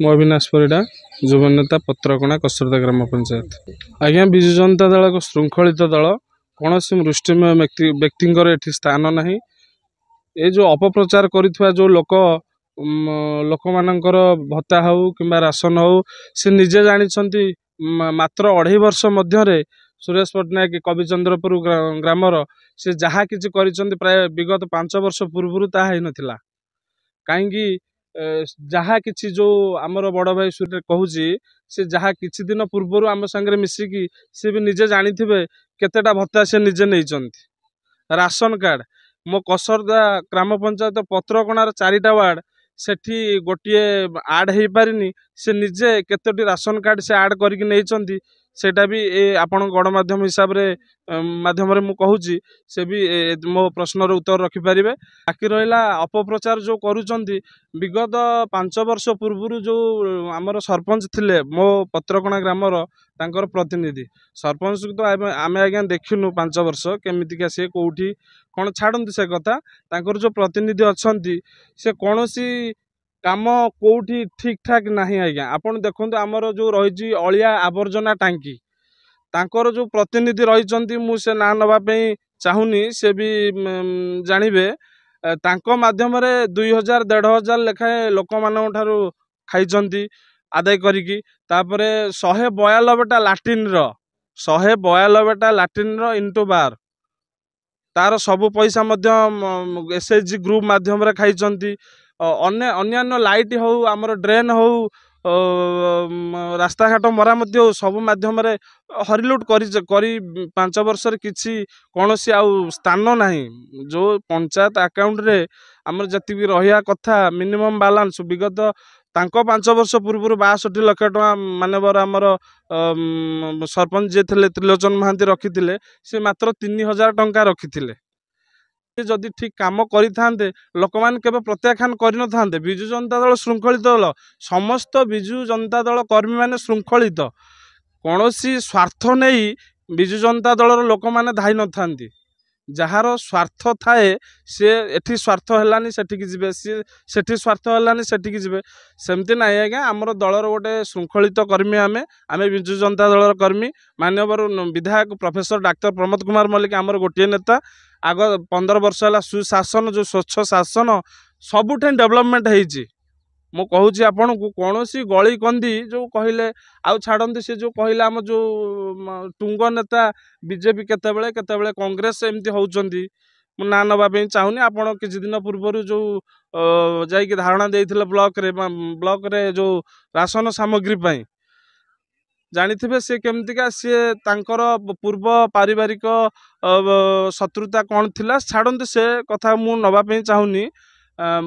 मो अविनाश परिडा युवा नेता पत्रकणा कसरदा ग्राम पंचायत। आज्ञा विजु जनता दल एक श्रृंखलित दल कौन मृष्टिमय व्यक्ति एठी स्थान नहीं। ये जो अपप्रचार करुवा जो लोक लोक मानकर भत्ता हो कि राशन हो से निजे जानी मात्र 2.5 वर्ष मध्य सुरेश पट्टनायक कविचंद्रपुर ग्रामर से जहाँ किसी प्राय विगत 5 वर्ष पूर्व ताहा नथिला कहीं जहाँ किसी जो आमर बड़ भाई सूर्य कहूँ से जहाँ किसी दिन पूर्व आम सांगे मिसिकी सी भी निजे जानी केतेटा भत्ता से निजे नहीं राशन कार्ड मो कसरदा ग्राम पंचायत पत्रकणार 4टा वार्ड सेठी गोटे आड हो पारिनी से निजे केतोटी राशन कार्ड से आड करके नहीं सेटा भी आपण गणमाध्यम हिसाब रे माध्यम रे मु कहूची से भी मो प्रश्नर उत्तर रखिपारे। बाकी रहा अपप्रचार जो करुचंती विगत 5 वर्ष पूर्व जो आमर सरपंच थिले मो पत्रकणा ग्रामर तांकर प्रतिनिधि सरपंच तो आमे आज्ञा देखिनु 5 वर्ष केमितिका से कोठी कौन छाड़ती से कथा तांकर जो प्रतिनिधि अच्छी से कौन सी काम कोठी ठीक ठाक नहीं आज्ञा। आपन देखो आमर जो रही अलिया आवर्जना टांकी तांकर जो प्रतिनिधि रही मुझे ना नापी चाहूनी से भी जानवे तांको माध्यम 2000 1500 लेखाएं लोक मान ठारू खाई आदाय करिकी तापरे 192टा लाट्रिन 192टा लाट्रिन इंटू बार तार सबु पैसा एसएचजी ग्रुप माध्यम रे खाई अन्य लाइट हो आमर ड्रेन हो रास्ता घाट मरामती हो सब माध्यम हरिलुट करी 5 वर्ष किसी कौन सी आउ स्थान नहीं जो पंचायत अकाउंट रे आमर जति रहा कथा मिनिमम बालांस विगत तांको 5 वर्ष पूर्व 62 लाख टका मानवर आमर सरपंच जे थे त्रिलोचन महांती रखी से मात्र 3000 टंका रखी जदि ठीक काम करें लोक मैंने केवल प्रत्याख्यान कर विजु जनता दल श्रृंखलित दल समस्त विजु जनता दल कर्मी मैंने श्रृंखलित कौन स्वार्थ नहीं विजु जनता दल लोक मैंने धाई न था जार स्वार्थ थाए सी एठी स्वार्थ है सेठिकी जीवे सी सेठी स्वार्थ है सेठिकी जीवे सेमती ना आज्ञा आमर दलर गोटे श्रृंखलित कर्मी आमे विजु जनता दलर कर्मी मानवर विधायक प्रोफेसर डाक्टर प्रमोद कुमार मल्लिक आमर गोटे नेता आग 15 वर्ष है सुशासन जो स्वच्छ शासन सबुठ डेवलपमेंट होती मु कहूँ आपन को कौन सी गली कंदी जो कहले आउ छाड़ती से जो कहले आम जो टुंग नेता बीजेपी केतेबेले केतेबेले कांग्रेस एमती होउचंदी मु ना नबापी चाहूनी आपन किछि दिन पूर्व जो जाइए धारणा देइथिले ब्लॉक रे जो राशन सामग्री पाई जानिथिबे से केमतिका सी तांकर पूर्व पारिवारिक शत्रुता कौन थिला छाड़ती से कथा मु नबापी चाहूनी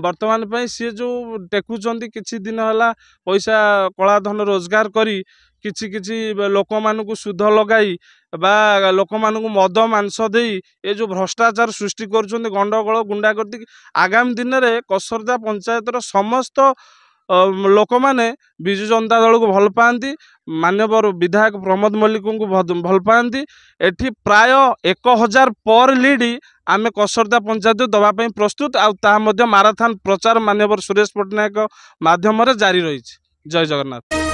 वर्तमान पे सी जो टेकुचंदी किछि दिन है पैसा कलाधन रोजगार करी किछि किछि लोक मानू सुध लगाई बा लोक मानू मद मांस दे ये जो भ्रष्टाचार सृष्टि कर गंडगोल गुंडा कर आगामी दिन में कसरदा पंचायतर समस्त लोक मैंने विजु जनता दल को भल पाती मानवर विधायक प्रमोद मल्लिक को भल पाती एठी प्राय 1000 पर लीड आमे कसरदा पंचायत दवाई प्रस्तुत आ माराथन प्रचार मानवर सुरेश पट्टनायक माध्यम जारी रही। जय जगन्नाथ।